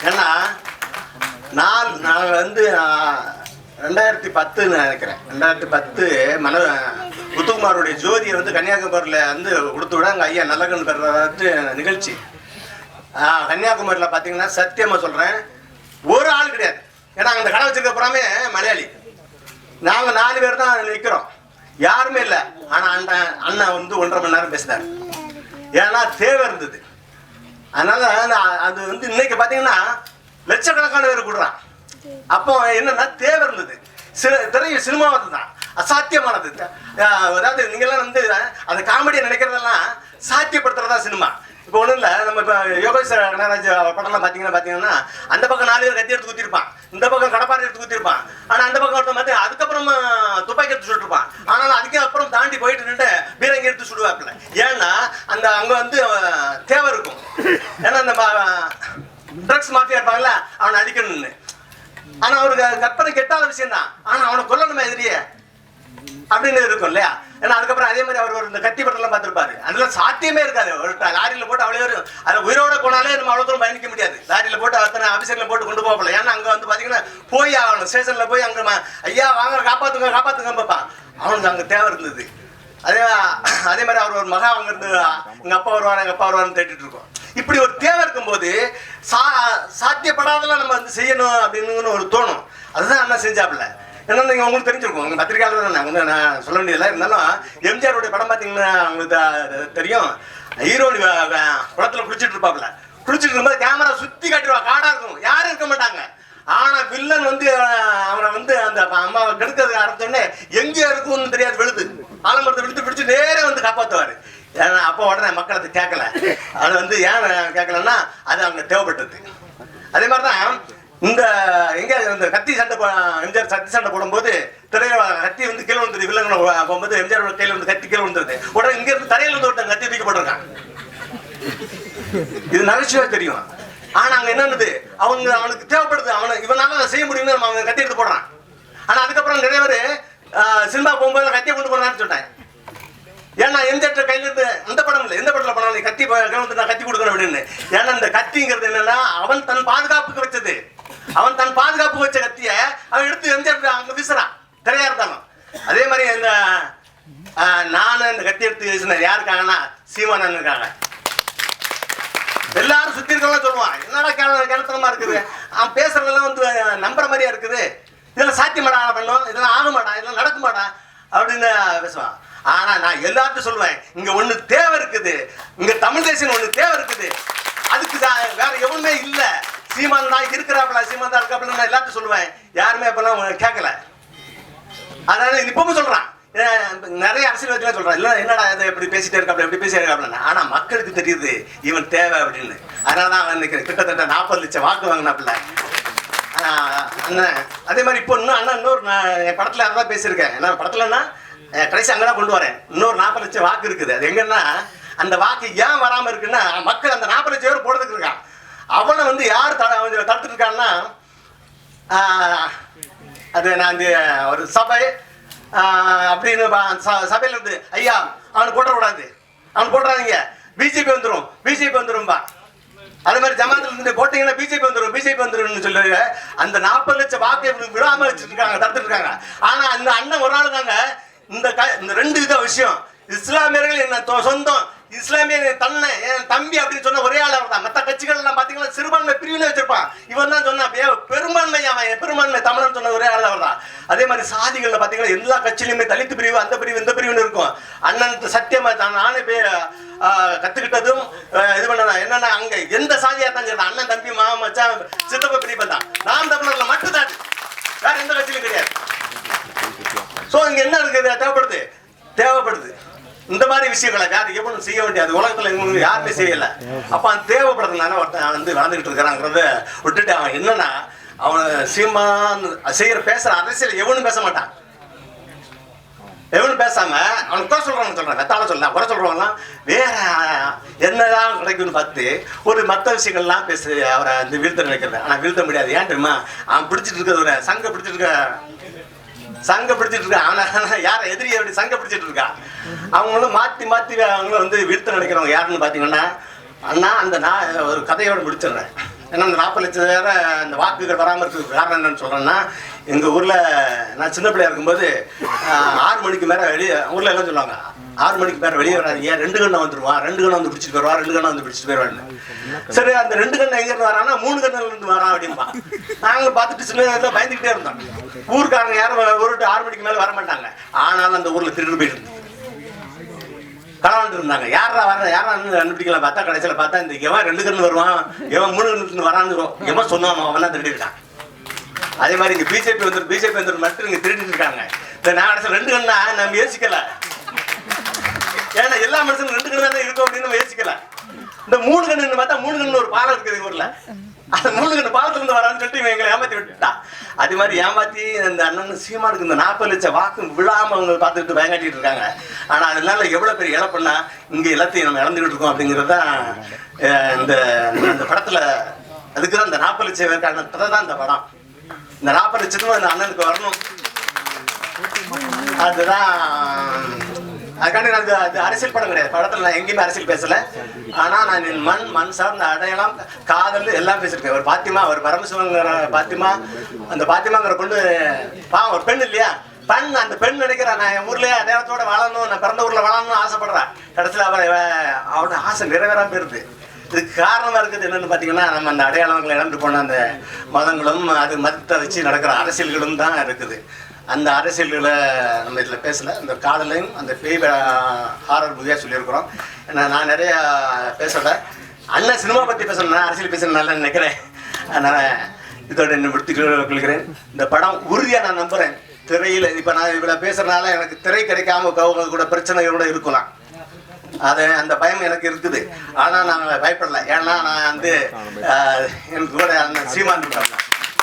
ஏன்னா நான் வந்து 2010 நினைக்கிறேன். 2010 முத்துக்குமாருடைய ஜோதியை வந்து கன்னியாகுமரியில் வந்து கொடுத்து விட அங்கே ஐயா நல்லகன் பெறாட்டு நிகழ்ச்சி. கன்னியாகுமரியில் பார்த்தீங்கன்னா சத்தியமாக சொல்கிறேன், ஒரு ஆள் கிடையாது. ஏன்னா அந்த கடை வச்சிருக்க புறாமே மலையாளி. நாங்கள் 4 பேர் தான் நிற்கிறோம், யாருமே இல்லை. ஆனால் அண்ணன் வந்து 1.5 மணி நேரம் பேசினார். ஏன்னா தேவை இருந்தது. அதனால அது வந்து இன்னைக்கு பார்த்தீங்கன்னா லட்சக்கணக்கான பேர் கொடுறான். அப்போ என்னன்னா தேவை இருந்தது. சினிமா தான் அசாத்தியமானது. அதாவது நீங்கெல்லாம் வந்து அந்த காமெடியை நினைக்கிறதெல்லாம் சாத்தியப்படுத்துறதா சினிமா. இப்போ ஒன்றும் இல்லை, நம்ம இப்போ யோகேஸ்வர கனகராஜ் படம்லாம் பார்த்தீங்கன்னா அந்த பக்கம் 4 பேர் கத்தி எடுத்து குத்திருப்பான், இந்த பக்கம் கடப்பாறை எடுத்து குத்திருப்பான். ஆனால் அந்த பக்கம் ஒருத்தன் பார்த்து அதுக்கப்புறம் துப்பாக்கி எடுத்து சுட்டுருப்பான். ஆனாலும் அதுக்கே அப்புறம் தாண்டி போயிட்டு நின்று பீரங்கி எடுத்து சுடுவாப்பில்ல. ஏன்னா அங்கே வந்து தேவை இருக்கும். ஏன்னா அந்த ட்ரக்ஸ் மாஃபியா இருப்பாங்கல்ல, அவனை அடிக்கணும்னு. ஆனால் அவருக்கு கற்பனை கெட்டாத விஷயம் தான். ஆனால் அவனை கொல்லணுமே எதிரியே அப்படின்னு இருக்கும் இல்லையா. ஏன்னா அதுக்கப்புறம் அதே மாதிரி அவர் இந்த கத்தி பட்டெல்லாம் பார்த்துருப்பாரு. அதெல்லாம் சாத்தியமே இருக்காது. ஒரு லாரியில் போட்டு அவ்வளோ வரும், அதில் உயிரோட போனாலே நம்ம அவ்வளோ தூரம் பயணிக்க முடியாது. லாரியில் போட்டு அத்தனை ஆஃபீஸரில் போட்டு கொண்டு போகல. ஏன்னா அங்கே வந்து பார்த்தீங்கன்னா போய் ஆகணும், ஸ்டேஷனில் போய் அங்கே ஐயா வாங்க காப்பாற்றுங்க பார்ப்பான். அவனுக்கு அங்கே தேவை இருந்தது. அதே மாதிரி அவர் ஒரு மகா அங்கேருந்து எங்கள் அப்பா வருவாருன்னு தேடிட்டு இருக்கோம். இப்படி ஒரு தேவை இருக்கும்போது சாத்தியப்படாதெல்லாம் நம்ம வந்து செய்யணும் அப்படின்னு ஒரு தோணும். அதுதான் அண்ணா செஞ்சாப்புல. ஏன்னா நீங்கள் உங்களுக்கு தெரிஞ்சிருக்கும், உங்கள் பத்திரிகையாளர் நான் வந்து நான் சொல்ல வேண்டியதில்லை. இருந்தாலும் எம்ஜிஆருடைய படம் பார்த்தீங்கன்னா உங்களுக்கு தெரியும். ஹீரோனி குளத்தில் குளிச்சுட்டு இருப்பாப்புல. குளிச்சுட்டு இருக்கும்போது கேமரா சுற்றி காட்டிடுவா, காடாக இருக்கும், யாரும் இருக்க மாட்டாங்க. ஆனால் வில்லன் வந்து அவனை வந்து அந்த அம்மாவை கெடுக்கிறதுக்கு ஆரம்பிச்சோடனே எங்கேயோ இருக்கும்னு தெரியாது, விழுது ஆலமரத்தை விழுத்து பிடிச்சி நேரே வந்து காப்பாற்றுவார். ஏன்னா அப்போ உடனே மக்கள் அதை கேட்கல. அது வந்து ஏன் கேட்கலன்னா அது அவங்க தேவைப்பட்டது. அதே மாதிரி தான் இந்த எங்க இந்த கத்தி சண்டை எம்ஜிஆர் கத்தி சண்டை போடும்போது திரையில கத்தி வந்து கீழே வந்துருது. வில்லங்களை போகும்போது எம்ஜிஆர் கையில் வந்து கத்தி கீழே வந்துருது. உடனே இங்க இருந்து தரையில வந்து ஒருத்தன் கத்தி தூக்கி போட்டிருக்கான். இது நகைச்சுவை தெரியும். ஆனா அங்க என்னன்னு அவனுக்கு தேவைப்படுது, இவனால செய்ய முடியும்னு அவன் கத்தி எடுத்து போடுறான். ஆனா அதுக்கப்புறம் நிறைய பேர் சினிமா போகும்போது கத்தியை கொண்டு போறான்னு சொல்லிட்டேன். ஏன்னா எம்ஜிஆர் கையில இருந்து அந்த படம் இல்லை, எந்த படத்துல போனாலும் கத்தி நான் கத்தி கொடுக்கணும் அப்படின்னு. ஏன்னா இந்த கத்திங்கிறது என்னன்னா அவன் தன் பாதுகாப்புக்கு வச்சது. அவன் தன் பாதுகாப்புக்கு வச்ச கத்திய அவன் எடுத்து எம்ஜிஆர் அங்க வீசுறான், திரையா இருந்தாலும். அதே மாதிரி இந்த நானும் இந்த கத்தி எடுத்து வீசினேன் யாருக்காங்கன்னா சீமானன் இருக்காங்க. எல்லாரும் சுத்தி இருக்கலாம் சொல்லுவான், என்னடா கிணத்தனமா இருக்குது, அவன் பேசுறதெல்லாம் வந்து நம்புற மாதிரியா இருக்குது, இதெல்லாம் சாத்தியமாடா பண்ணும், இதெல்லாம் ஆகுமாடா, இதெல்லாம் நடக்குமாடா அப்படின்னு பேசுவான். ஆனா நான் எல்லார்ட்டும் சொல்லுவேன், இங்க ஒண்ணு தேவை இருக்குது, இங்க தமிழ் தேசியம் ஒண்ணு தேவை இருக்குது, அதுக்கு வேற எவனுமே இல்ல, சீமான் தான் இருக்கிறாப்ல, சீமான் தான் இருக்காப்ல நான் எல்லார்ட்டும் சொல்லுவேன். யாருமே அப்பெல்லாம் கேட்கல. அதனால இப்பவும் சொல்றான், நிறைய அரசியல்வாதிகள் சொல்றான், இல்ல என்னடா இதை எப்படி பேசிட்டே இருக்காப்ல, எப்படி பேசிட்டே இருக்காப்ல. ஆனா மக்களுக்கு தெரியுது இவன் தேவை அப்படின்னு. அதனாலதான் அவன் கிட்டத்தட்ட 40 லட்சம் வாக்கு வாங்கினாப்ல அண்ணன். அதே மாதிரி இப்போ இன்னும் அண்ணா இன்னொரு என் படத்துல அதான் பேசியிருக்கேன். என்ன படத்துலன்னா கடைசி அங்கதான் கொண்டு வரேன். இன்னொரு 40 லட்சம் வாக்கு இருக்குது. அது எங்கன்னா அந்த வாக்கு ஏன் வராம இருக்குன்னா மக்கள் அந்த 40 லட்சம் பேர் போடுறதுக்கு இருக்கான். அவனை வந்து யார் தடுத்துட்டு இருக்கான்னா அது நான் ஒரு சபை அப்படின்னு சபையில இருந்து ஐயா அவனுக்கு போட்டக்கூடாது, அவன் போட்டுறாதீங்க, பிஜேபி வந்துரும்பா. அதே மாதிரி ஜமாத்துல இருந்து போட்டீங்கன்னா பிஜேபி வந்துரும் சொல்லி அந்த 40 லட்சம் வாக்கை விடாம வச்சுட்டு இருக்காங்க, தடுத்துட்டு இருக்காங்க. ஆனா இந்த அண்ணன் ஒரு நாள் தாங்க இந்த 2 வித விஷயம். இஸ்லாமியர்கள் என்ன சொந்தம், இஸ்லாமிய தன்னை என் தம்பி அப்படின்னு சொன்ன ஒரே ஆள் அவர் தான். மற்ற கட்சிகள் எல்லாம் பாத்தீங்கன்னா சிறுபான்மை பிரிவினை வச்சிருப்பான். இவன் தான் சொன்னா பெரும்பான்மை தமிழன் சொன்ன ஒரே ஆள் அவர் தான். அதே மாதிரி சாதிகள்ல பாத்தீங்கன்னா எல்லா கட்சியிலுமே தலித்து பிரிவு, அந்த பிரிவு, இந்த பிரிவுன்னு இருக்கும். அண்ணன் சத்தியமா நானே கத்துக்கிட்டதும் இது பண்ணதான் என்னன்னா அங்க எந்த சாதியா தான் சரி, அண்ணன் தம்பி மாமா மச்சான் சித்தப்பா பிரிப்பா தான். நாம் தமிழர்ல மட்டும் தான், வேற எந்த கட்சியிலும் கிடையாது. சோ இங்க என்ன இருக்குது, தேவைப்படுது இந்த மாதிரி விஷயங்களை வேற எவனும் செய்ய வேண்டியது உலகத்துல யாருமே செய்யல. அப்ப அந்த தேவைப்படுறதுனால ஒருத்தன் வந்து வளர்ந்துகிட்டு இருக்கிறாங்கிறத விட்டுட்டு அவன் என்னன்னா அவன் சீமான் பேசுற அரசியல் எவனும் பேச மாட்டான். எவனும் பேசாம அவனுக்கு குறை சொல்றான், வெத்தால சொல்ல குறை சொல்றவங்கலாம் வேற என்னதான் கிடைக்கும்னு பார்த்து ஒரு மற்ற விஷயங்கள்லாம் பேசு அவரை வந்து வீழ்த்த நினைக்கிறது. ஆனா வீழ்த்த முடியாது. ஏன் தெரியுமா, அவன் பிடிச்சிட்டு இருக்கிற ஒரு சங்க பிடிச்சிட்டு இருக்க அவனை யார எதிரியை அப்படி சங்க பிடிச்சிட்டு இருக்கா. அவங்களும் மாத்தி அவங்களும் வந்து வீழ்த்த நினைக்கிறவங்க யாருன்னு பாத்தீங்கன்னா அண்ணா அந்த நான் ஒரு கதையோடு முடிச்சிடுறேன். ஏன்னா அந்த 40 லட்சம் வேற அந்த வாக்குகள் வராமல் இருக்கிறதுக்கு காரணம் என்னன்னு சொல்கிறேன்னா, எங்கள் ஊரில் நான் சின்ன பிள்ளையா இருக்கும்போது 6 மணிக்கு மேலே வெளியே ஊரில் எல்லாம் சொல்லுவாங்க, 6 மணிக்கு மேலே வெளியே வராது, ஏன் 2 கண்ணை வந்துடுவான், 2 கண்ணை வந்து பிடிச்சிட்டு போயிடுவான், 2 கண்ணை வந்து பிடிச்சிட்டு போயிடுவான்னு. சரி, அந்த 2 கண்ணை எங்கேருந்து வரான்னா 3 கண்ணிலேருந்து வரான் அப்படின்பா. நாங்கள் பார்த்துட்டு சின்ன நேரத்தில் பயந்துக்கிட்டே இருந்தோம். ஊருக்காரங்க யாரும் ஒரு 6 மணிக்கு மேலே வர மாட்டாங்க. ஆனாலும் அந்த ஊரில் திருட்டு போயிட்டு இருந்தோம், களவாண்டு இருந்தாங்க. யாரா வர யாரா கண்டுபிடிக்கலாம் பார்த்தா கடைசியில் பார்த்தா இந்த எவன் 2 கண்ணு வருவான், எவன் 3 கண்ணு வரான்னு எவன் சொன்னான் அவன் தான் திருடி இருக்கான். அதே மாதிரி இங்கே பிஜேபி வந்து மட்டும் இங்கே திருடிட்டு இருக்காங்க. இந்த நான் கடைசியில் 2 கண்ணா நம்ம யோசிக்கல. ஏன்னா எல்லா மனுஷனும் 2 கண்ணு தான் இருக்கும் அப்படின்னு நம்ம யோசிக்கல. இந்த 3 கண்ணு பார்த்தா 3 கண்ணு ஒரு பாலம் இருக்குது எங்கள் ஊரில். அந்த 3 கண்ணு பாலத்துல இருந்து வரான்னு சொல்லிட்டு இவன் எங்களை ஏமாத்தி விட்டுட்டா. அதே மாதிரி ஏமாத்தி அந்த அண்ணன் சீமானுக்கு இந்த 40 லட்சம் வாக்கு விழாம அவங்க பார்த்துட்டு பயங்காட்டிட்டு இருக்காங்க. ஆனா அதனால எவ்வளவு பெரிய இழப்புன்னா இங்க எல்லாத்தையும் நம்ம இழந்துகிட்டு இருக்கோம் அப்படிங்கிறது தான் இந்த படத்துல. அதுக்கு தான் இந்த 40 லட்சம் பேருக்கான கதை தான் இந்த படம். இந்த 40 லட்சத்தும் அந்த அண்ணனுக்கு வரணும். அதுதான் அதுக்காண்டி நான் அது அரசியல் படம் கிடையாது. படத்தில் நான் எங்கேயுமே அரசியல் பேசலை. ஆனால் நான் என் மண் சார்ந்த அடையாளம், காதல் எல்லாம் பேசியிருக்கேன். ஒரு பாத்திமா, ஒரு பரமசிவங்கிற பாத்திமா, அந்த பாத்திமாங்கிற பொண்ணு பாவம் ஒரு பெண் இல்லையா, அந்த பெண் நினைக்கிறேன் நான் என் ஊர்லேயே அடையாளத்தோட வாழணும், நான் பிறந்த ஊரில் வாழணும்னு ஆசைப்படுறேன். கடைசியில் அவரோட ஆசை நிறைவேறாம போயிருது. இதுக்கு காரணமாக இருக்குது என்னென்னு பார்த்தீங்கன்னா, நம்ம அந்த அடையாளங்களை இழந்து போன அந்த மதங்களும் அது மதத்தை வச்சு நடக்கிற அரசியல்களும் தான் இருக்குது. அந்த அரசியல்களை நம்ம இதில் பேசலை. அந்த காதலையும் அந்த பேய் ஹாரர் மூவியாக சொல்லியிருக்கிறோம். நான் நிறைய பேசலை. அண்ணன் சினிமா பற்றி பேசணும்னா அரசியல் பேசணும் நல்லா நினைக்கிறேன். அதனால் இதோட என்ன முடித்துக் கொள்கிறேன். இந்த படம் உறுதியாக நான் நம்புகிறேன். திரையில் இப்போ நான் இவ்வளோ பேசுகிறதுனால எனக்கு திரை கிடைக்காம கூட பிரச்சனைகளோட இருக்கலாம். அந்த பயம் எனக்கு இருக்குது. ஆனால் நான் பயப்படலை. ஏன்னா நான் எனக்கு கூட அண்ணன் சீமான்